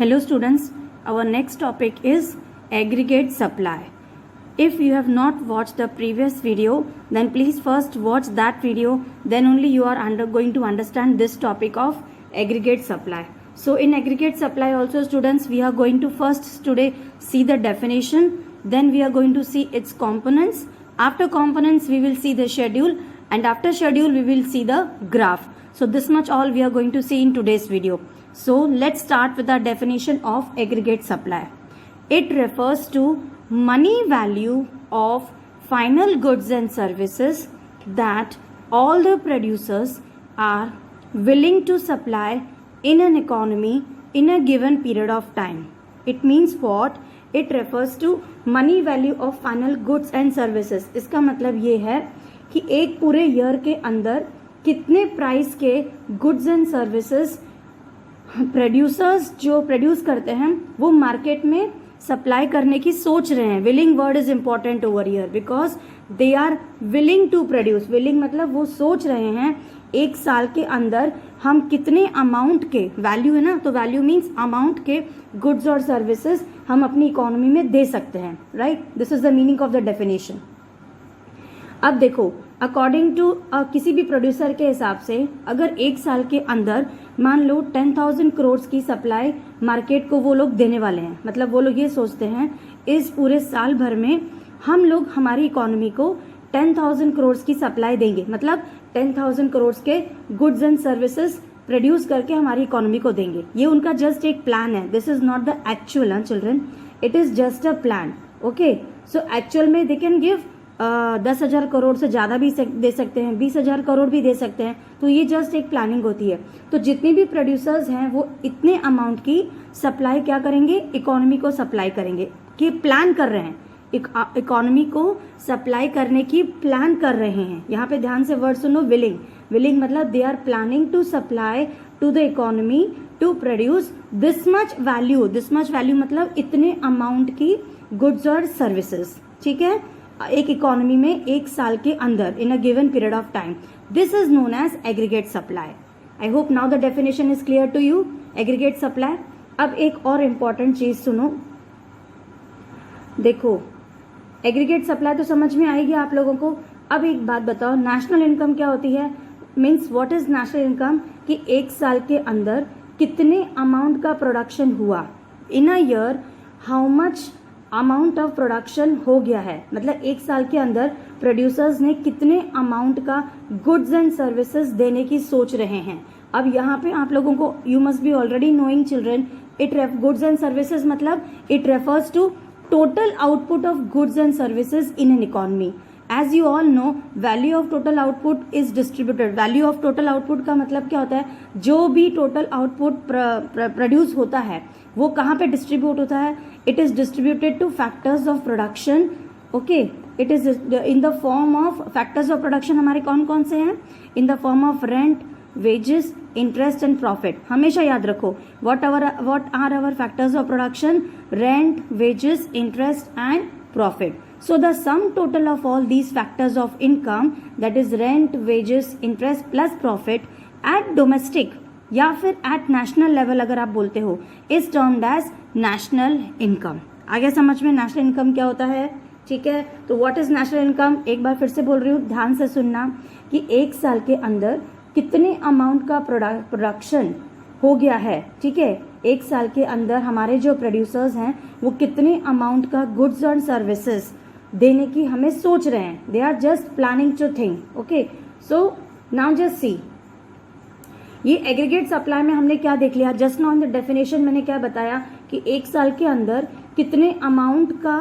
Hello students, our next topic is aggregate supply. If you have not watched the previous video, then please first watch that video, then only you are going to understand this topic of aggregate supply. So in aggregate supply also students, we are going to first today see the definition, then we are going to see its components. After components we will see the schedule, and after schedule we will see the graph. So this much all we are going to see in today's video. So let's start with the definition of aggregate supply. It refers to money value of final goods and services that all the producers are willing to supply in an economy in a given period of time. It means what? It refers to money value of final goods and services. इसका मतलब ये है कि एक पूरे year के अंदर कितने प्राइस के गुड्स एंड सर्विसेज प्रोड्यूसर्स जो प्रोड्यूस करते हैं वो मार्केट में सप्लाई करने की सोच रहे हैं. Willing word is important over here because they are willing to produce. Willing मतलब वो सोच रहे हैं एक साल के अंदर हम कितने अमाउंट के, वैल्यू है ना, तो वैल्यू मीन्स अमाउंट के गुड्स और सर्विसेज हम अपनी इकोनॉमी में दे सकते हैं. Right, this is the meaning of the definition. अब देखो, अकॉर्डिंग टू किसी भी प्रोड्यूसर के हिसाब से अगर एक साल के अंदर मान लो 10,000 करोड़ की सप्लाई मार्केट को वो लोग देने वाले हैं, मतलब वो लोग ये सोचते हैं इस पूरे साल भर में हम लोग हमारी इकोनॉमी को 10,000 करोड़ की सप्लाई देंगे, मतलब 10,000 करोड़ के गुड्स एंड सर्विसेज प्रोड्यूस करके हमारी इकोनॉमी को देंगे. ये उनका जस्ट एक प्लान है. This is not the actual children, it is just a plan. Okay, so actual में दे कैन गिव 10,000 करोड़ से ज़्यादा भी दे सकते हैं, 20,000 करोड़ भी दे सकते हैं. तो ये जस्ट एक प्लानिंग होती है. तो जितने भी प्रोड्यूसर्स हैं वो इतने अमाउंट की सप्लाई क्या करेंगे, इकोनॉमी को सप्लाई करेंगे, कि प्लान कर रहे हैं, इकोनॉमी को सप्लाई करने की प्लान कर रहे हैं. यहाँ पे ध्यान से वर्ड सुनो, विलिंग. विलिंग मतलब they are planning to supply to the economy to produce this much value. This much value मतलब इतने अमाउंट की गुड्स और सर्विसेज. ठीक है, एक इकोनॉमी में एक साल के अंदर in a given period of time. This is known as aggregate supply. I hope now the definition is clear to you. Aggregate supply. अब एक और इम्पॉर्टेंट चीज सुनो. देखो, एग्रीगेट सप्लाई तो समझ में आएगी आप लोगों को. अब एक बात बताओ, नेशनल इनकम क्या होती है? Means what is national income, कि एक साल के अंदर कितने अमाउंट का प्रोडक्शन हुआ. In a year how much amount of production हो गया है, मतलब एक साल के अंदर प्रोड्यूसर्स ने कितने अमाउंट का गुड्स एंड सर्विसेज देने की सोच रहे हैं. अब यहाँ पे आप लोगों को, you must be already knowing children, goods and services मतलब it refers to total output of goods and services in an economy. As you all know, value of total output is distributed. Value of total output का मतलब क्या होता है, जो भी total output produce होता है वो कहाँ पे डिस्ट्रीब्यूट होता है. It is distributed to factors of production. Okay, it is in the form of factors of production. हमारे कौन कौन से हैं? In the form of rent, wages, interest and profit. हमेशा याद रखो, what are our factors of production? Rent, wages, interest and profit. So the sum total of all these factors of income, that is rent, wages, interest plus profit at domestic या फिर at national level अगर आप बोलते हो, is termed as national income. आगे समझ में national income क्या होता है. ठीक है, तो व्हाट इज नेशनल इनकम, एक बार फिर से बोल रही हूँ, ध्यान से सुनना, कि एक साल के अंदर कितने अमाउंट का प्रोडक्शन हो गया है. ठीक है, एक साल के अंदर हमारे जो प्रोड्यूसर्स हैं वो कितने अमाउंट का गुड्स और सर्विसेज देने की हमें सोच रहे हैं. They are just planning to think. Okay, so now just see, ये एग्रीगेट सप्लाई में हमने क्या देख लिया. Just now in the definition मैंने क्या बताया कि एक साल के अंदर कितने अमाउंट का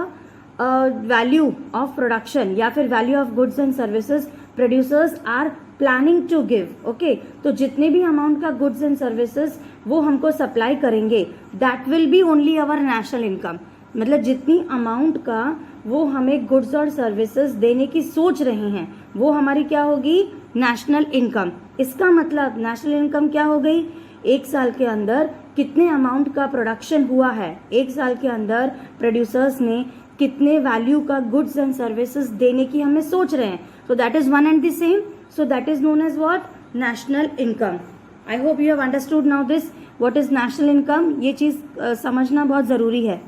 वैल्यू ऑफ प्रोडक्शन या फिर value of goods and services producers are planning to give. Okay, तो जितने भी अमाउंट का गुड्स एंड सर्विसेज वो हमको सप्लाई करेंगे, that will be only our national income. मतलब जितनी अमाउंट का वो हमें गुड्स और सर्विसेज देने की सोच रहे हैं वो हमारी क्या होगी, नेशनल इनकम. इसका मतलब नेशनल इनकम क्या हो गई, एक साल के अंदर कितने अमाउंट का प्रोडक्शन हुआ है, एक साल के अंदर प्रोड्यूसर्स ने कितने वैल्यू का गुड्स एंड सर्विसेज देने की हमें सोच रहे हैं. So that is one and the same. So that is known as what? National income. I hope you have understood now this. What is national income, ये चीज समझना बहुत जरूरी है।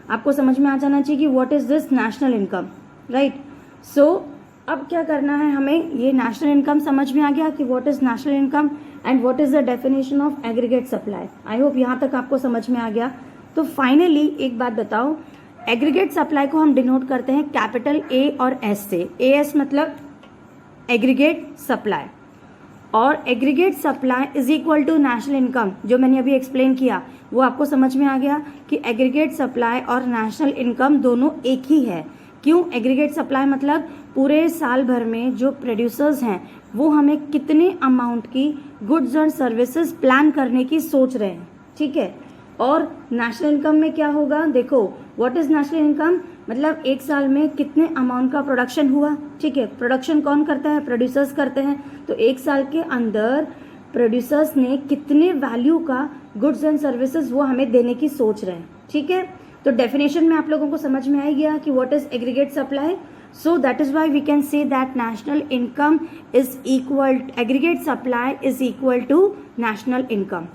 आपको समझ में आ जाना चाहिए कि what is this national income, right. So अब क्या करना है हमें, ये नेशनल इनकम समझ में आ गया कि what is national income and what is the definition of aggregate supply. I hope यहाँ तक आपको समझ में आ गया। तो फाइनली एक बात बताओ, एग्रीगेट सप्लाई को हम डिनोट करते हैं कैपिटल ए और एस से। ए एस मतलब एग्रीगेट सप्लाई, और aggregate supply is equal to national income. जो मैंने अभी एक्सप्लेन किया वो आपको समझ में आ गया कि एग्रीगेट सप्लाई और नेशनल इनकम दोनों एक ही है। क्यों? एग्रीगेट सप्लाई मतलब पूरे साल भर में जो प्रोड्यूसर्स हैं वो हमें कितने अमाउंट की गुड्स और सर्विसेज प्लान करने की सोच रहे हैं, ठीक है। और नेशनल इनकम में क्या होगा, देखो व्हाट इज नेशनल इनकम मतलब एक साल में कितने अमाउंट का प्रोडक्शन हुआ, ठीक है। प्रोडक्शन कौन करता है? प्रोड्यूसर्स करते हैं। तो एक साल के अंदर प्रोड्यूसर्स ने कितने वैल्यू का गुड्स एंड सर्विसेज वो हमें देने की सोच रहे हैं, ठीक है। तो डेफिनेशन में आप लोगों को समझ में आ गया कि what is aggregate supply. So that is why we can say that national income is equal, aggregate supply is equal to national income.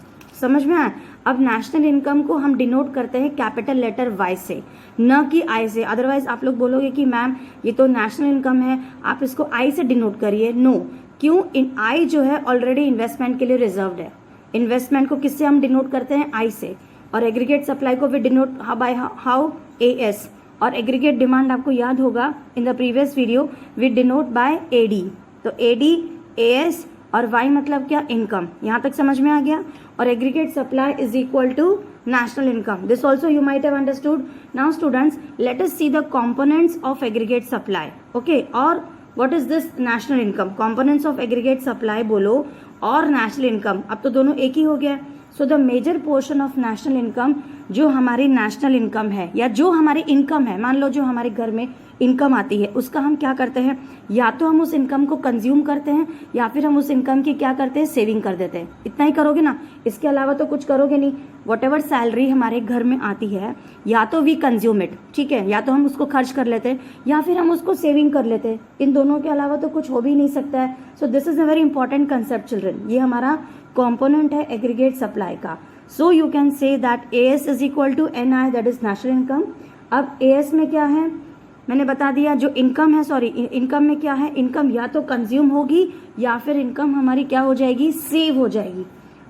समझ में आया? अब नेशनल इनकम को हम डिनोट करते हैं कैपिटल लेटर वाई से, न कि आई से। अदरवाइज आप लोग बोलोगे कि मैम ये तो नेशनल इनकम है, आप इसको आई से डिनोट करिए। नो, क्यों? इन आई जो है ऑलरेडी इन्वेस्टमेंट के लिए रिजर्व्ड है। इन्वेस्टमेंट को किससे हम डिनोट करते हैं? आई से। और एग्रीगेट सप्लाई को भी denote by how? A S. और एग्रीगेट डिमांड आपको याद होगा in the previous video we denote by A D. तो ए डी, ए एस और वाई मतलब क्या? इनकम। यहाँ तक समझ में आ गया। और aggregate supply is equal to national income. This also you might have understood. Now students let us see the components of aggregate supply, okay. और what is this national income? components of aggregate supply बोलो और national income, अब तो दोनों एक ही हो गया। So the major portion of national income, जो हमारी नेशनल इनकम है या जो हमारी इनकम है, मान लो जो हमारे घर में इनकम आती है उसका हम क्या करते हैं, या तो हम उस इनकम को कंज्यूम करते हैं या फिर हम उस इनकम की क्या करते हैं, सेविंग कर देते हैं। इतना ही करोगे ना, इसके अलावा तो कुछ करोगे नहीं। वट एवर सैलरी हमारे घर में आती है या तो वी कंज्यूम इट, ठीक है, या तो हम उसको खर्च कर लेते हैं या फिर हम उसको सेविंग कर लेते हैं। इन दोनों के अलावा तो कुछ हो भी नहीं सकता है। So this is a very important concept children. ये हमारा कॉम्पोनेंट है एग्रीगेट सप्लाई का। So you can say that A S is equal to N I, that is national income. अब ए एस में क्या है मैंने बता दिया, जो इनकम है, सॉरी इनकम में क्या है, इनकम या तो कंज्यूम होगी या फिर इनकम हमारी क्या हो जाएगी, सेव हो जाएगी।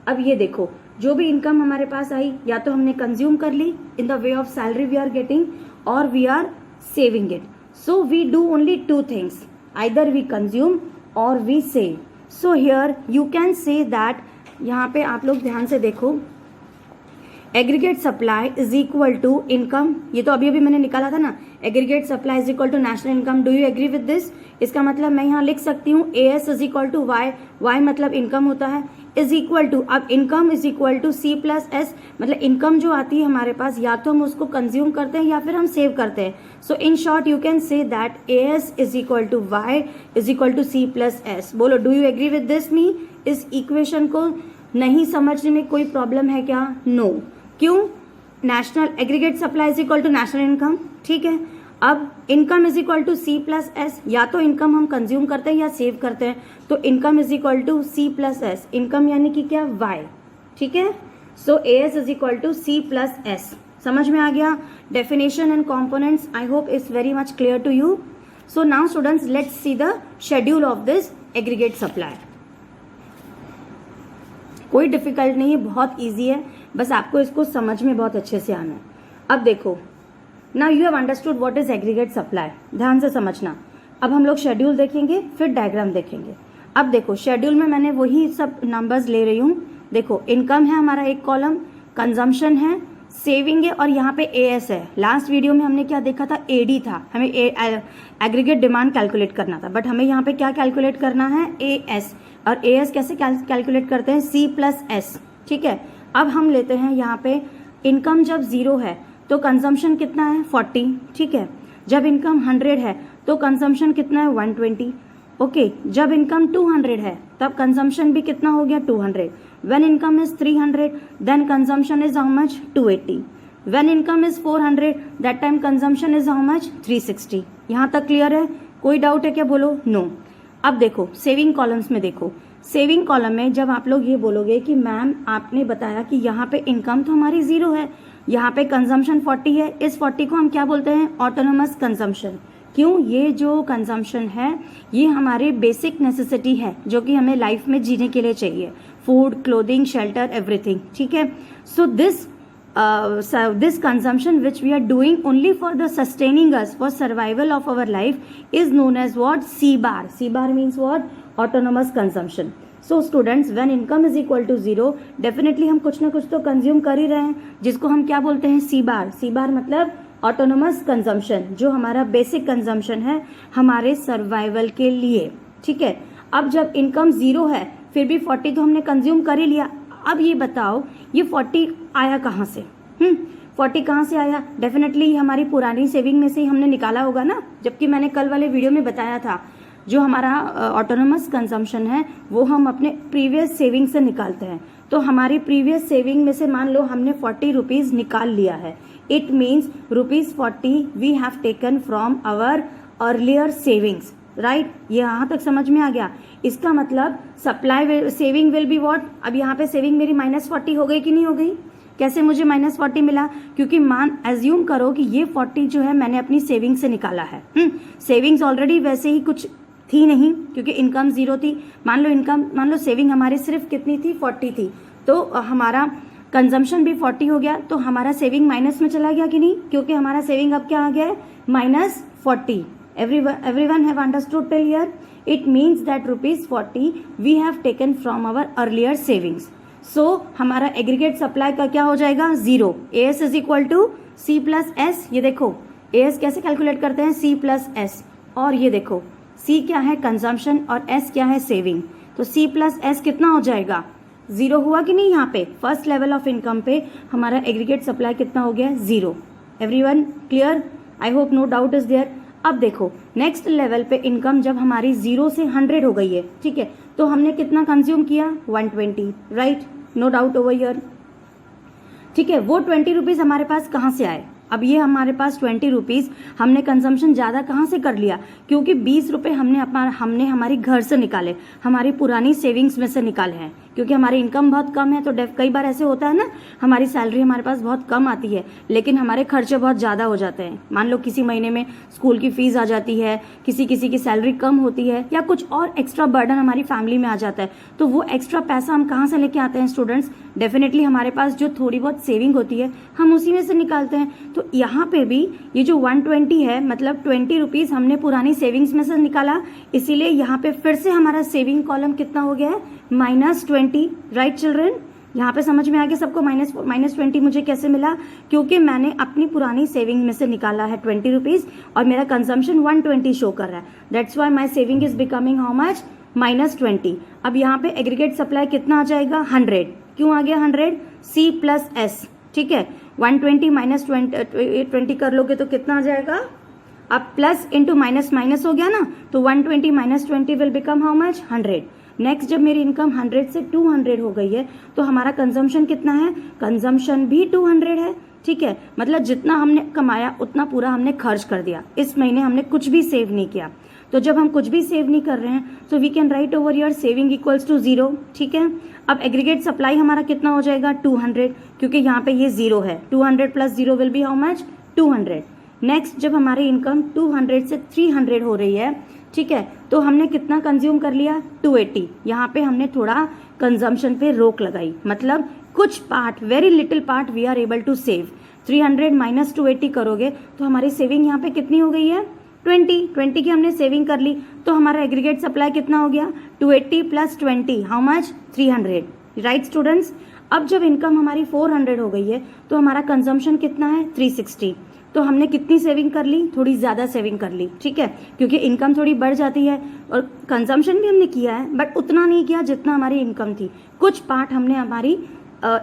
अब ये देखो, जो भी इनकम हमारे पास आई या तो हमने कंज्यूम कर ली in the way of salary we are getting और we are saving it. So we do only two things, either we consume और we save. So here you can say that, यहाँ पे आप लोग ध्यान से देखो, aggregate supply is equal to income. ये तो अभी अभी मैंने निकाला था ना, aggregate supply is equal to national income. Do you agree with this? इसका मतलब मैं यहाँ लिख सकती हूँ A S is equal to Y, Y मतलब इनकम होता है, इज इक्वल टू, अब income is equal to C plus S, मतलब इनकम जो आती है हमारे पास या तो हम उसको कंज्यूम करते हैं या फिर हम सेव करते हैं। So in short you can say that A S is equal to Y is equal to C plus S. बोलो, do you agree with this me? इस इक्वेशन को नहीं समझने में कोई प्रॉब्लम है क्या? नो। क्यों? National aggregate supply is equal to national income, ठीक है। अब income is equal to C plus S, या तो इनकम हम कंज्यूम करते हैं या सेव करते हैं, तो income is equal to C plus S, income यानी कि क्या, वाई, ठीक है। So A S is equal to C plus S. समझ में आ गया? Definition and components I hope is very much clear to you. So now students let's see the schedule of this aggregate supply. कोई difficult नहीं है, बहुत easy है, बस आपको इसको समझ में बहुत अच्छे से आना है। अब देखो, now you have understood what is aggregate supply, ध्यान से समझना। अब हम लोग शेड्यूल देखेंगे फिर डायग्राम देखेंगे। अब देखो शेड्यूल में मैंने वही सब नंबर्स ले रही हूँ। देखो इनकम है हमारा एक कॉलम, कंजम्पशन है, सेविंग है और यहाँ पे ए एस है। लास्ट वीडियो में हमने क्या देखा था, ए डी था, हमें एग्रीगेट डिमांड कैलकुलेट करना था, बट हमें यहाँ पे क्या कैलकुलेट करना है, ए एस। और ए एस कैसे कैलकुलेट करते हैं, सी प्लस एस, ठीक है। अब हम लेते हैं यहाँ पे इनकम जब 0 है तो कंजम्पशन कितना है, 40, ठीक है। जब इनकम 100 है तो कंजम्पशन कितना है, 120, ओके। जब इनकम 200 है तब कंजम्पशन भी कितना हो गया, 200। When income is 300 then consumption is how much, 280। When income is 400 that time consumption is how much, 360। यहाँ तक क्लियर है? कोई डाउट है क्या, बोलो नो। अब देखो सेविंग कॉलम्स में देखो, सेविंग कॉलम में जब आप लोग ये बोलोगे कि मैम आपने बताया कि यहाँ पे इनकम तो हमारी 0 है, यहाँ पे कंजम्पशन 40 है, इस 40 को हम क्या बोलते हैं? Autonomous consumption. क्यों? ये जो कंजम्पशन है ये हमारे बेसिक नेसेसिटी है जो कि हमें लाइफ में जीने के लिए चाहिए, फूड, क्लोथिंग, शेल्टर, एवरीथिंग, ठीक है। सो this consumption which we are doing only for the sustaining us for survival of our life is known as what? C bar. C bar means what? Autonomous consumption. So students, when income is equal to 0, definitely हम कुछ ना कुछ तो consume कर ही रहे हैं, जिसको हम क्या बोलते हैं? C bar. C bar मतलब ऑटोनोमस कंजम्पशन, जो हमारा बेसिक कंजम्पशन है हमारे सर्वाइवल के लिए, ठीक है। अब जब इनकम 0 है फिर भी 40 तो हमने कंज्यूम कर ही लिया। अब ये बताओ ये 40 आया कहाँ से? 40 कहाँ से आया? डेफिनेटली हमारी पुरानी सेविंग में से ही हमने निकाला होगा ना, जबकि मैंने कल वाले वीडियो में बताया था जो हमारा ऑटोनोमस कंजम्पशन है वो हम अपने प्रीवियस सेविंग से निकालते हैं। तो हमारी प्रीवियस सेविंग में से मान लो हमने 40 रुपीज निकाल लिया है, it means ₹40 we have taken from our earlier savings, right. यहाँ तक समझ में आ गया? इसका मतलब supply saving will be what? अब यहाँ पे सेविंग मेरी -40 हो गई कि नहीं हो गई? कैसे मुझे -40 मिला? क्योंकि एज्यूम करो कि ये 40 जो है मैंने अपनी सेविंग से निकाला है। सेविंग्स ऑलरेडी वैसे ही कुछ थी नहीं क्योंकि इनकम 0 थी। मान लो सेविंग हमारी सिर्फ कितनी थी? 40 थी। तो हमारा कंजम्पशन भी 40 हो गया, तो हमारा सेविंग माइनस में चला गया कि नहीं? क्योंकि हमारा सेविंग अब क्या आ गया है? -40। Everyone have understood till here? It means that ₹40 we have taken from our earlier savings. So हमारा एग्रीगेट सप्लाई का क्या हो जाएगा? 0। AS is equal to C plus S। ये देखो AS कैसे कैलकुलेट करते हैं? C plus S। और ये देखो C क्या है? कंजम्पशन, और S क्या है? सेविंग। तो C प्लस S कितना हो जाएगा? 0 हुआ कि नहीं? यहाँ पे फर्स्ट लेवल ऑफ इनकम पे हमारा एग्रीगेट सप्लाई कितना हो गया? 0। Everyone clear? I hope no doubt is there. अब देखो नेक्स्ट लेवल पे इनकम जब हमारी 0 से 100 हो गई है, ठीक है, तो हमने कितना कंज्यूम किया? 120, right, no doubt over here, ठीक है। वो 20 रुपीज हमारे पास कहाँ से आए? अब ये हमारे पास 20 रुपीज हमने कंजम्पशन ज्यादा कहाँ से कर लिया? क्योंकि 20 रुपए हमने हमारी घर से निकाले, हमारी पुरानी सेविंग्स में से निकाले हैं। क्योंकि हमारी इनकम बहुत कम है तो कई बार ऐसे होता है ना, हमारी सैलरी हमारे पास बहुत कम आती है लेकिन हमारे खर्चे बहुत ज्यादा हो जाते हैं। मान लो किसी महीने में स्कूल की फीस आ जाती है, किसी की सैलरी कम होती है, या कुछ और एक्स्ट्रा बर्डन हमारी फैमिली में आ जाता है, तो वो एक्स्ट्रा पैसा हम कहाँ से लेके आते हैं स्टूडेंट्स? डेफिनेटली हमारे पास जो थोड़ी बहुत सेविंग होती है हम उसी में से निकालते हैं। तो यहाँ पे भी ये जो 120 है मतलब 20 रुपीज हमने पुरानी सेविंग्स में से निकाला, इसीलिए यहाँ पे फिर से हमारा सेविंग कॉलम कितना हो गया है? -20, राइट चिल्ड्रन? यहाँ पे समझ में आ गया सबको? -20 मुझे कैसे मिला? क्योंकि मैंने अपनी पुरानी सेविंग में से निकाला है 20 रुपीज और मेरा कंजम्पशन 120 शो कर रहा है, that's why my saving is becoming how much? -20। अब यहाँ पे एग्रीगेट सप्लाई कितना आ जाएगा? 100। क्यों आ गया 100? C प्लस S, ठीक है। 120 -20 कर लोगे तो कितना आ जाएगा? अब प्लस इंटू माइनस माइनस हो गया ना, तो 120 - 20 will become how much? 100। Next जब मेरी इनकम 100 से 200 हो गई है तो हमारा कंजम्पशन कितना है? कंजम्पशन भी 200 है, ठीक है। मतलब जितना हमने कमाया उतना पूरा हमने खर्च कर दिया। इस महीने हमने कुछ भी सेव नहीं किया। तो जब हम कुछ भी सेव नहीं कर रहे हैं तो we can write over your saving equals to 0, ठीक है। अब एग्रीगेट सप्लाई हमारा कितना हो जाएगा? 200, क्योंकि यहाँ पे ये 0 है। 200 plus 0 will be how much? 200। Next जब हमारी इनकम 200 से 300 हो रही है, ठीक है, तो हमने कितना कंज्यूम कर लिया? 280। यहाँ पे हमने थोड़ा कंजम्पशन पे रोक लगाई, मतलब कुछ part, very little part we are able to save. 300 - 280 करोगे तो हमारी सेविंग यहाँ पे कितनी हो गई है? 20 की हमने सेविंग कर ली, तो हमारा एग्रीगेट सप्लाई कितना हो गया? 280 plus 20 how much? 300, right students. अब जब इनकम हमारी 400 हो गई है तो हमारा कंजम्पशन कितना है? 360। तो हमने कितनी सेविंग कर ली? थोड़ी ज्यादा सेविंग कर ली, ठीक है, क्योंकि इनकम थोड़ी बढ़ जाती है और कंजम्पशन भी हमने किया है बट उतना नहीं किया जितना हमारी इनकम थी। कुछ पार्ट हमने हमारी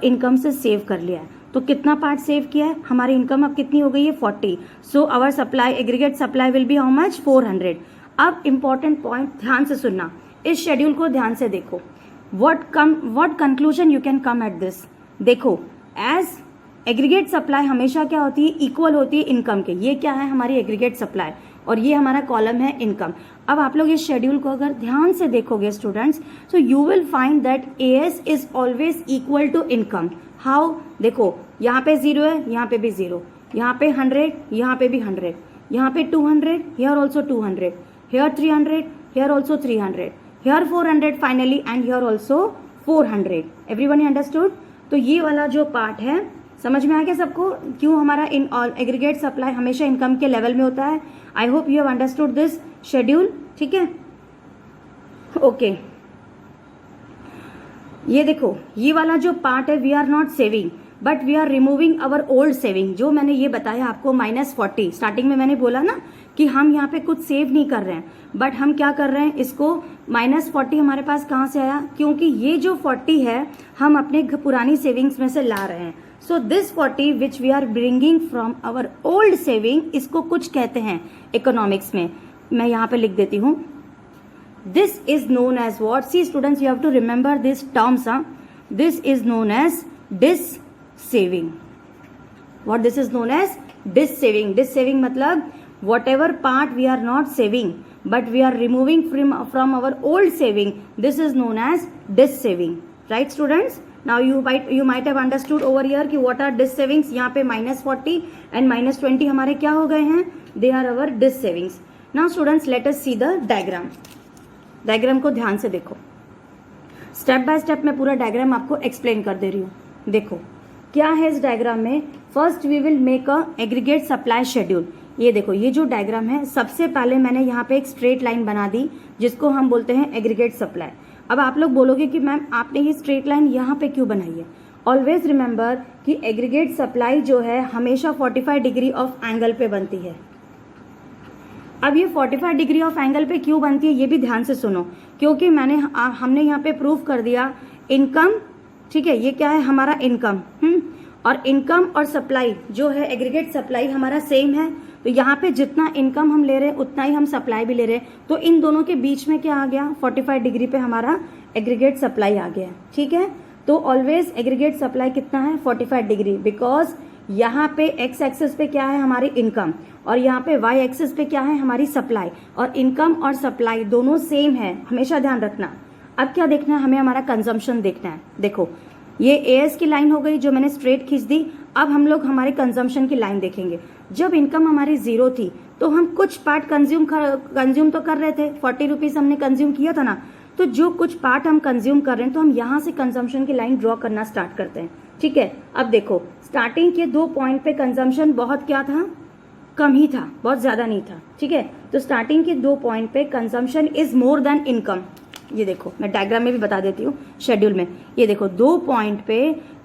इनकम से सेव कर लिया है। तो कितना पार्ट सेव किया है? हमारी इनकम अब कितनी हो गई है? 40। So our supply, aggregate supply will be how much? 400। अब इंपॉर्टेंट पॉइंट ध्यान से सुनना, इस शेड्यूल को ध्यान से देखो। What conclusion you can come at this? देखो, एज एग्रीगेट सप्लाई हमेशा क्या होती है? इक्वल होती है इनकम के। ये क्या है? हमारी एग्रीगेट सप्लाई। और ये हमारा कॉलम है इनकम। अब आप लोग इस शेड्यूल को अगर ध्यान से देखोगे students, so you will find that AS is always equal to income. How? देखो यहाँ पे 0 है, यहाँ पे भी 0, यहाँ पे 100, यहाँ पे भी 100, यहाँ पे 200, here also 200, here 300, here also 300, here 400 finally and here also 400. Everybody understood? तो ये वाला जो पार्ट है समझ में आ गया सबको, क्यों हमारा इन एग्रीगेट सप्लाई हमेशा इनकम के लेवल में होता है। आई hope you have understood this schedule. ठीक है, ओके। ये देखो ये वाला जो पार्ट है, we are not saving but we are removing our old saving. जो मैंने ये बताया आपको -40, स्टार्टिंग में मैंने बोला ना कि हम यहाँ पे कुछ सेव नहीं कर रहे हैं, बट हम क्या कर रहे हैं, इसको -40 हमारे पास कहाँ से आया, क्योंकि ये जो 40 है हम अपने पुरानी सेविंग्स में से ला रहे हैं। So this 40 which we are bringing from our old saving, इसको कुछ कहते हैं इकोनॉमिक्स में। मैं यहाँ पे लिख देती हूँ, this is known as what, see students you have to remember this terms. This is known as dissaving. what this is known as dis saving. Dis saving मतलब whatever part we are not saving but we are removing from our old saving, this is known as dis saving. Right students? Now you might have understood over here कि what are dis savings. यहाँ पे -40 and -20 हमारे क्या हो गए हैं, they are our dis savings. Now students let us see the diagram. Diagram को ध्यान से देखो, स्टेप बाय स्टेप मैं पूरा डायग्राम आपको एक्सप्लेन कर दे रही हूँ। देखो क्या है इस डायग्राम में, first we will make a aggregate supply schedule. ये देखो ये जो डायग्राम है, सबसे पहले मैंने यहाँ पे एक स्ट्रेट लाइन बना दी जिसको हम बोलते हैं एग्रीगेट सप्लाई। अब आप लोग बोलोगे कि मैम आपने ये स्ट्रेट लाइन यहाँ पे क्यों बनाई है। ऑलवेज रिमेंबर कि एग्रीगेट सप्लाई जो है हमेशा 45 डिग्री ऑफ एंगल पे बनती है। अब ये 45 डिग्री ऑफ एंगल पे क्यों बनती है ये भी ध्यान से सुनो, क्योंकि हमने यहाँ पे प्रूव कर दिया इनकम, ठीक है, ये क्या है हमारा इनकम, और इनकम और सप्लाई जो है एग्रीगेट सप्लाई हमारा सेम है। तो यहाँ पे जितना इनकम हम ले रहे हैं उतना ही हम सप्लाई भी ले रहे हैं, तो इन दोनों के बीच में क्या आ गया, 45 डिग्री पे हमारा एग्रीगेट सप्लाई आ गया। ठीक है, तो ऑलवेज एग्रीगेट सप्लाई कितना है, 45 डिग्री, बिकॉज यहाँ पे एक्स एक्सिस पे क्या है हमारी इनकम और यहाँ पे वाई एक्सिस पे क्या है हमारी सप्लाई, और इनकम और सप्लाई दोनों सेम है, हमेशा ध्यान रखना। अब क्या देखना है हमें, हमारा कंजम्पशन देखना है। देखो ये एएस की लाइन हो गई जो मैंने स्ट्रेट खींच दी। अब हम लोग हमारे कंजम्पशन की लाइन देखेंगे। जब इनकम हमारी 0 थी तो हम कुछ पार्ट कंज्यूम तो कर रहे थे, 40 रुपीज हमने कंज्यूम किया था ना, तो जो कुछ पार्ट हम कंज्यूम कर रहे हैं तो हम यहाँ से कंजम्पशन की लाइन ड्रॉ करना स्टार्ट करते हैं। ठीक है, अब देखो स्टार्टिंग के 2 पॉइंट पे कंजम्पशन बहुत क्या था, कम ही था, बहुत ज्यादा नहीं था। ठीक है, तो स्टार्टिंग के 2 पॉइंट पे consumption is more than income. ये देखो मैं डायग्राम में भी बता देती हूँ शेड्यूल में। ये देखो 2 पॉइंट पे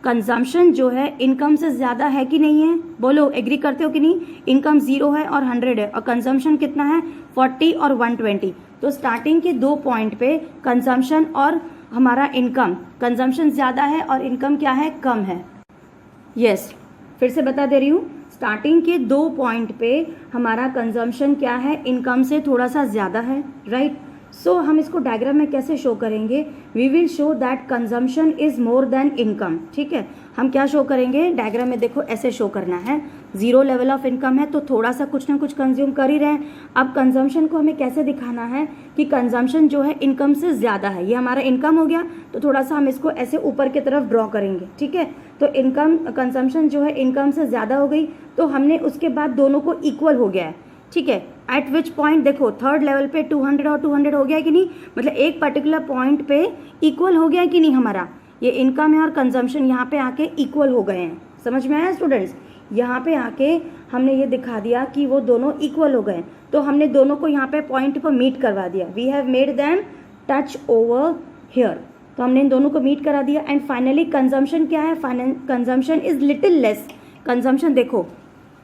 कंजम्पशन जो है इनकम से ज्यादा है कि नहीं है, बोलो एग्री करते हो कि नहीं। इनकम 0 है और 100 है और कंजम्पशन कितना है 40 और 120। तो स्टार्टिंग के 2 पॉइंट पे कंजम्पशन और हमारा इनकम, कंजम्पशन ज्यादा है और इनकम क्या है, कम है। यस, फिर से बता दे रही हूँ, स्टार्टिंग के 2 पॉइंट पे हमारा कंजम्पशन क्या है, इनकम से थोड़ा सा ज्यादा है, राइट। सो हम इसको डायग्राम में कैसे शो करेंगे, we will show that consumption is more than income. ठीक है, हम क्या शो करेंगे डायग्राम में, देखो ऐसे शो करना है। 0 लेवल ऑफ इनकम है तो थोड़ा सा कुछ ना कुछ कंज्यूम कर ही रहे हैं। अब कंजम्पशन को हमें कैसे दिखाना है कि कंजम्पशन जो है इनकम से ज्यादा है। ये हमारा इनकम हो गया, तो थोड़ा सा हम इसको ऐसे ऊपर की तरफ ड्रॉ करेंगे। ठीक है, तो इनकम कंजम्पशन जो है इनकम से ज्यादा हो गई, तो हमने उसके बाद दोनों को इक्वल हो गया है। ठीक है, एट विच पॉइंट, देखो 3rd लेवल पे 200 और 200 हो गया है कि नहीं, मतलब एक पर्टिकुलर पॉइंट पे इक्वल हो गया है कि नहीं हमारा, ये इनकम है और कंजम्पशन यहाँ पे आके इक्वल हो गए हैं। समझ में आया स्टूडेंट्स, यहाँ पे आके हमने ये दिखा दिया कि वो दोनों इक्वल हो गए, तो हमने दोनों को यहाँ पे पॉइंट पर मीट करवा दिया। We have made them touch over here, तो हमने इन दोनों को मीट करा दिया। एंड फाइनली कंजम्पशन क्या है, consumption is little less. Consumption देखो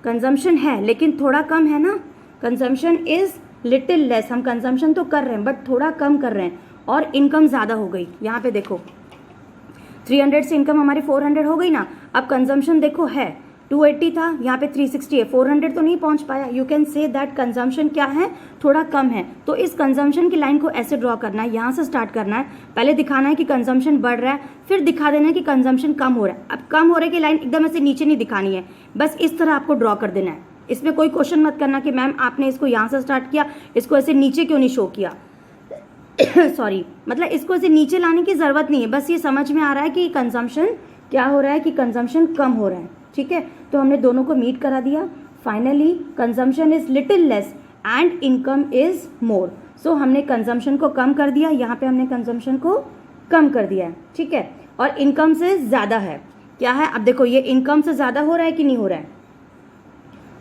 कंजम्पशन है लेकिन थोड़ा कम है ना, कंजम्पशन इज लिटिल लेस, हम कंजम्पशन तो कर रहे हैं बट थोड़ा कम कर रहे हैं, और इनकम ज्यादा हो गई। यहाँ पे देखो 300 से इनकम हमारी 400 हो गई ना। अब कंजम्पशन देखो है 280 था, यहाँ पे 360 है, 400 तो नहीं पहुंच पाया। You can say that consumption क्या है, थोड़ा कम है। तो इस कंजम्पशन की लाइन को ऐसे ड्रॉ करना है, यहाँ से स्टार्ट करना है। पहले दिखाना है कि कंजम्पशन बढ़ रहा है, फिर दिखा देना है कि कंजम्पशन कम हो रहा है। अब कम हो रहे की लाइन एकदम ऐसे नीचे नहीं दिखानी है, बस इस तरह आपको ड्रॉ कर देना है। इसमें कोई क्वेश्चन मत करना कि मैम आपने इसको यहाँ से स्टार्ट किया, इसको ऐसे नीचे क्यों नहीं शो किया। सॉरी, मतलब इसको ऐसे नीचे लाने की ज़रूरत नहीं है, बस ये समझ में आ रहा है कि कंजम्पशन क्या हो रहा है, कि कंजम्पशन कम हो रहा है। ठीक है, तो हमने दोनों को मीट करा दिया। Finally consumption is little less and income is more. So हमने कंजम्पशन को कम कर दिया, यहाँ पे हमने कंजम्पशन को कम कर दिया है। ठीक है, और इनकम से ज़्यादा है, क्या है, अब देखो ये इनकम से ज़्यादा हो रहा है कि नहीं हो रहा है।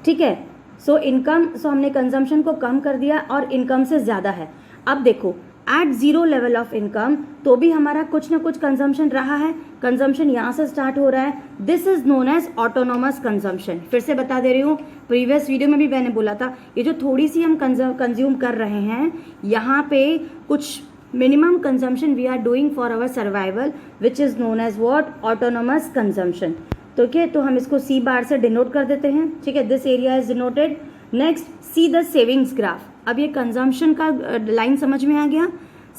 ठीक है, सो हमने कंजम्पशन को कम कर दिया और इनकम से ज़्यादा है। अब देखो at zero level of income तो भी हमारा कुछ ना कुछ कंजम्पशन रहा है, कंजम्पशन यहाँ से स्टार्ट हो रहा है। This is known as autonomous consumption. फिर से बता दे रही हूँ, प्रीवियस वीडियो में भी मैंने बोला था, ये जो थोड़ी सी हम कंज्यूम कर रहे हैं, यहाँ पे कुछ minimum consumption we are doing for our survival which is known as what, autonomous consumption. तो क्या, तो हम इसको सी बार से डिनोट कर देते हैं। ठीक है, this area is denoted. Next see the savings graph. अब ये कंजम्पशन का लाइन समझ में आ गया,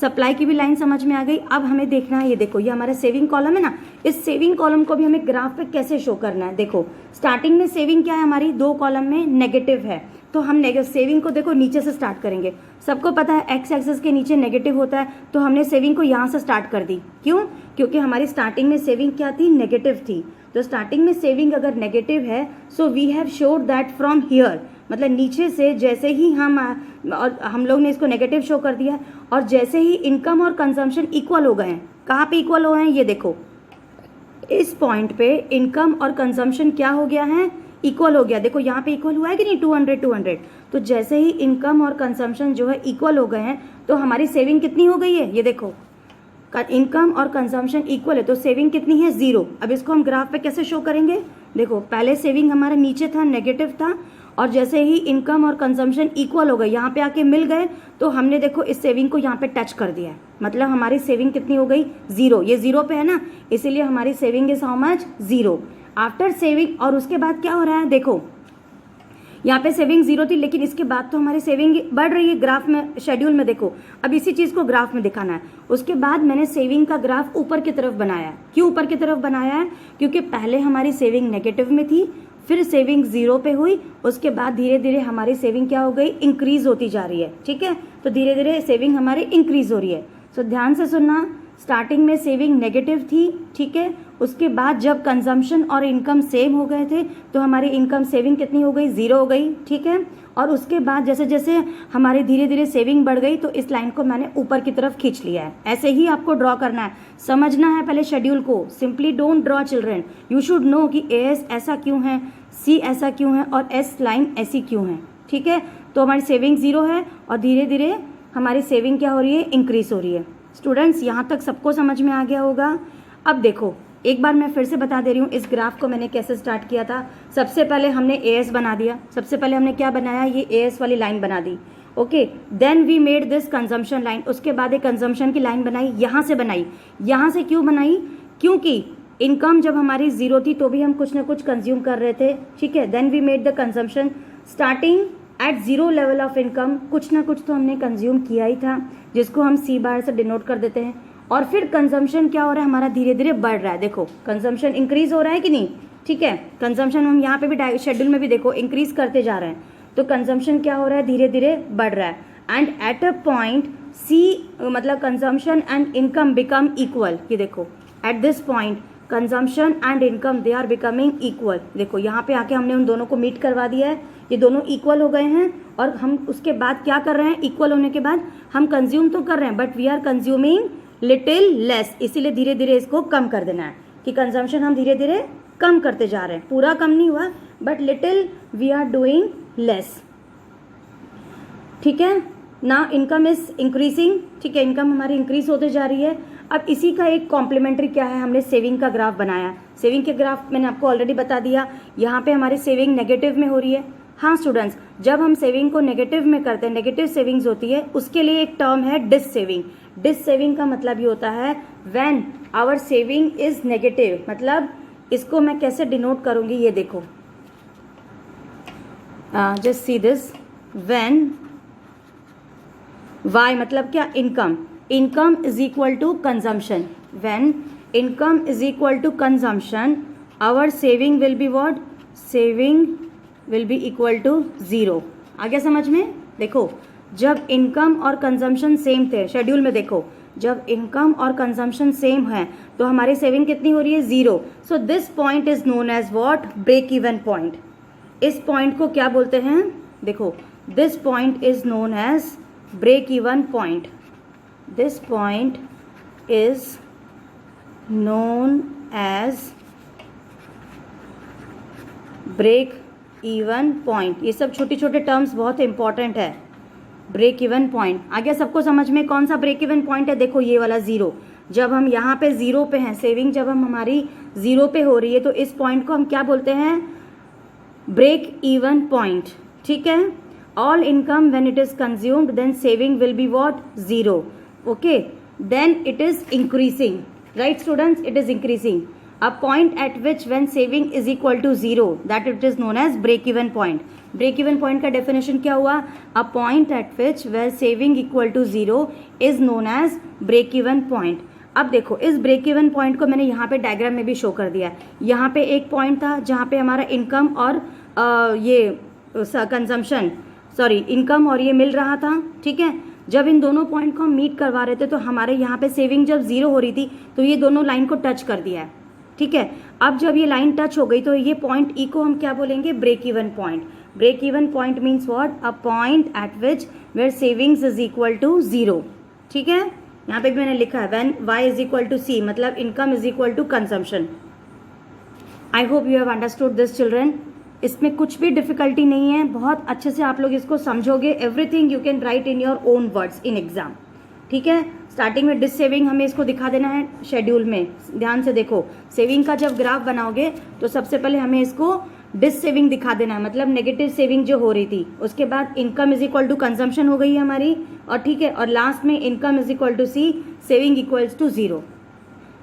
सप्लाई की भी लाइन समझ में आ गई। अब हमें देखना है, ये देखो ये हमारा सेविंग कॉलम है ना, इस सेविंग कॉलम को भी हमें ग्राफ पे कैसे शो करना है। देखो स्टार्टिंग में सेविंग क्या है हमारी, दो कॉलम में नेगेटिव है, तो हम सेविंग को देखो नीचे से स्टार्ट करेंगे। सबको पता है एक्स एक्सिस के नीचे नेगेटिव होता है, तो हमने सेविंग को यहाँ से स्टार्ट कर दी। क्यों, क्योंकि हमारी स्टार्टिंग में सेविंग क्या थी, नेगेटिव थी। तो स्टार्टिंग में सेविंग अगर नेगेटिव है, so we have showed that from here, मतलब नीचे से जैसे ही हम लोग ने इसको नेगेटिव शो कर दिया, और जैसे ही इनकम और कंजम्पशन इक्वल हो गए हैं, कहाँ पे इक्वल हो गए हैं, ये देखो इस पॉइंट पे इनकम और कंजम्पशन क्या हो गया है, इक्वल हो गया। देखो यहाँ पे इक्वल हुआ है कि नहीं, 200। तो जैसे ही इनकम और कंजम्पशन जो है इक्वल हो गए हैं, तो हमारी सेविंग कितनी हो गई है, ये देखो इनकम और कंजम्पशन इक्वल है, तो सेविंग कितनी है, 0। अब इसको हम ग्राफ पे कैसे शो करेंगे, देखो पहले सेविंग हमारा नीचे था, नेगेटिव था, और जैसे ही इनकम और कंजम्पशन इक्वल हो गए, यहाँ पे आके मिल गए, तो हमने देखो इस सेविंग को यहाँ पे टच कर दिया है, मतलब हमारी सेविंग कितनी हो गई, 0। ये 0 पे है ना, इसीलिए हमारी saving is how much, 0 after saving. और उसके बाद क्या हो रहा है, देखो यहाँ पे सेविंग 0 थी, लेकिन इसके बाद तो हमारी सेविंग बढ़ रही है। ग्राफ में, शेड्यूल में देखो, अब इसी चीज को ग्राफ में दिखाना है। उसके बाद मैंने सेविंग का ग्राफ ऊपर की तरफ बनाया है। क्यों ऊपर की तरफ बनाया है, क्योंकि पहले हमारी सेविंग नेगेटिव में थी, फिर सेविंग 0 पे हुई, उसके बाद धीरे धीरे हमारी सेविंग क्या हो गई, इंक्रीज होती जा रही है। ठीक है, तो धीरे धीरे सेविंग हमारी इंक्रीज हो रही है। सो ध्यान से सुनना, स्टार्टिंग में सेविंग नेगेटिव थी, ठीक है, उसके बाद जब कंजम्पशन और इनकम सेम हो गए थे, तो हमारी इनकम सेविंग कितनी हो गई, 0 हो गई। ठीक है, और उसके बाद जैसे जैसे हमारी धीरे धीरे सेविंग बढ़ गई, तो इस लाइन को मैंने ऊपर की तरफ खींच लिया है। ऐसे ही आपको ड्रॉ करना है, समझना है पहले शेड्यूल को। Simply don't draw children, you should know कि एस ऐसा क्यों है, सी ऐसा क्यों है, और एस लाइन ऐसी क्यों है। ठीक है, तो हमारी सेविंग 0 है, और धीरे धीरे हमारी सेविंग क्या हो रही है, इंक्रीज हो रही है। स्टूडेंट्स यहाँ तक सबको समझ में आ गया होगा। अब देखो एक बार मैं फिर से बता दे रही हूँ, इस ग्राफ को मैंने कैसे स्टार्ट किया था। सबसे पहले हमने एएस बना दिया, सबसे पहले हमने क्या बनाया, ये एएस वाली लाइन बना दी। Okay, then we made this consumption line, उसके बाद एक कंजम्पशन की लाइन बनाई, यहाँ से बनाई। यहाँ से क्यों बनाई, क्योंकि इनकम जब हमारी 0 थी तो भी हम कुछ ना कुछ कंज्यूम कर रहे थे। ठीक है, then we made the consumption starting at 0 level of income, कुछ ना कुछ तो हमने कंज्यूम किया ही था, जिसको हम सी बार से डिनोट कर देते हैं। और फिर कंजम्पशन क्या हो रहा है, हमारा धीरे धीरे बढ़ रहा है। देखो कंजम्पशन इंक्रीज हो रहा है कि नहीं। ठीक है, कंजम्पशन हम यहाँ पे भी शेड्यूल में भी देखो इंक्रीज करते जा रहे हैं, तो कंजम्पशन क्या हो रहा है, धीरे धीरे बढ़ रहा है। And at a point C, मतलब consumption and income become equal. ये देखो at this point consumption and income they are becoming equal. देखो यहाँ पे आके हमने उन दोनों को मीट करवा दिया है, ये दोनों इक्वल हो गए हैं। और हम उसके बाद क्या कर रहे हैं, इक्वल होने के बाद हम कंज्यूम तो कर रहे हैं, but we are consuming little less, इसीलिए धीरे धीरे इसको कम कर देना है कि कंजम्पशन हम धीरे धीरे कम करते जा रहे हैं। पूरा कम नहीं हुआ, but little we are doing less. ठीक है, नाउ इनकम इज इंक्रीजिंग। ठीक है, इनकम हमारी इंक्रीज होते जा रही है। अब इसी का एक कॉम्प्लीमेंट्री क्या है, हमने सेविंग का ग्राफ बनाया। सेविंग के ग्राफ मैंने आपको ऑलरेडी बता दिया, यहाँ पे हमारी सेविंग नेगेटिव में हो रही है। हाँ स्टूडेंट्स, जब हम सेविंग को नेगेटिव में करते हैं, नेगेटिव सेविंग्स होती है, उसके लिए एक टर्म है डिस सेविंग। डिस सेविंग का मतलब ये होता है when our saving is negative. मतलब इसको मैं कैसे डिनोट करूंगी, ये देखो, just see this, when Y मतलब क्या, income, income is equal to consumption. When income is equal to consumption, our saving will be what, saving will be equal to 0। आ गया समझ में? देखो जब इनकम और कंजम्पशन सेम थे, शेड्यूल में देखो जब इनकम और कंजम्पशन सेम है तो हमारी सेविंग कितनी हो रही है? 0। So this point is known as what? Break even point. इस पॉइंट को क्या बोलते हैं? देखो this point is known as break even point. This point is known as break even point. ये सब छोटे छोटे टर्म्स बहुत इंपॉर्टेंट है। ब्रेक इवन पॉइंट आ गया सबको समझ में? कौन सा ब्रेक इवन पॉइंट है? देखो ये वाला 0। जब हम यहाँ पे 0 पे हैं, सेविंग जब हम हमारी 0 पे हो रही है तो इस पॉइंट को हम क्या बोलते हैं? Break even point. ठीक है। All income when it is consumed then saving will be what? 0। Okay, then it is increasing, right students? It is increasing. A point at which when saving is equal to 0 that it is known as break even point. break even point का definition क्या हुआ? A point at which where saving equal to 0 is known as break even point. अब देखो इस break even point को मैंने यहाँ पे डायग्राम में भी शो कर दिया है। यहाँ पे एक पॉइंट था जहाँ पे हमारा इनकम और ये कंजम्पशन इनकम और ये मिल रहा था। ठीक है। जब इन दोनों पॉइंट को हम मीट करवा रहे थे तो हमारे यहाँ पे सेविंग जब 0 हो रही थी तो ये दोनों लाइन को टच कर दिया है। ठीक है। अब जब ये लाइन टच हो गई तो ये पॉइंट ई को हम क्या बोलेंगे? Break even point. Break even point means what? A point at which where savings is equal to 0। ठीक है। यहाँ पे भी मैंने लिखा है when y is equal to c, मतलब income is equal to consumption. I hope you have understood this children. इसमें कुछ भी डिफिकल्टी नहीं है, बहुत अच्छे से आप लोग इसको समझोगे। Everything you can write in your own words in exam. ठीक है। स्टार्टिंग में डिस सेविंग हमें इसको दिखा देना है शेड्यूल में। ध्यान से देखो, सेविंग का जब ग्राफ बनाओगे तो सबसे पहले हमें इसको डिस सेविंग दिखा देना है, मतलब नेगेटिव सेविंग जो हो रही थी। उसके बाद income is equal to consumption हो गई है हमारी, और ठीक है, और लास्ट में income is equal to C, saving equals to 0।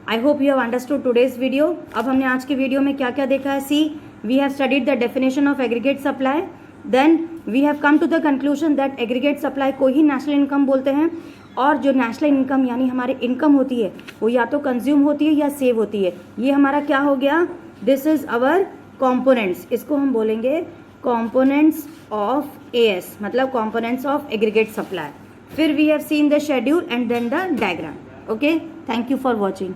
I hope you have understood today's video. अब हमने आज के वीडियो में क्या क्या देखा है? See, we have studied the definition of aggregate supply, then we have come to the conclusion that aggregate supply को ही नेशनल इनकम बोलते हैं, और जो नेशनल इनकम यानी हमारी इनकम होती है वो या तो कंज्यूम होती है या सेव होती है। ये हमारा क्या हो गया? This is our components. इसको हम बोलेंगे कॉम्पोनेंट्स ऑफ एएस, मतलब कॉम्पोनेंट्स ऑफ एग्रीगेट सप्लाई। फिर we have seen the schedule and then the diagram. Okay, thank you for watching.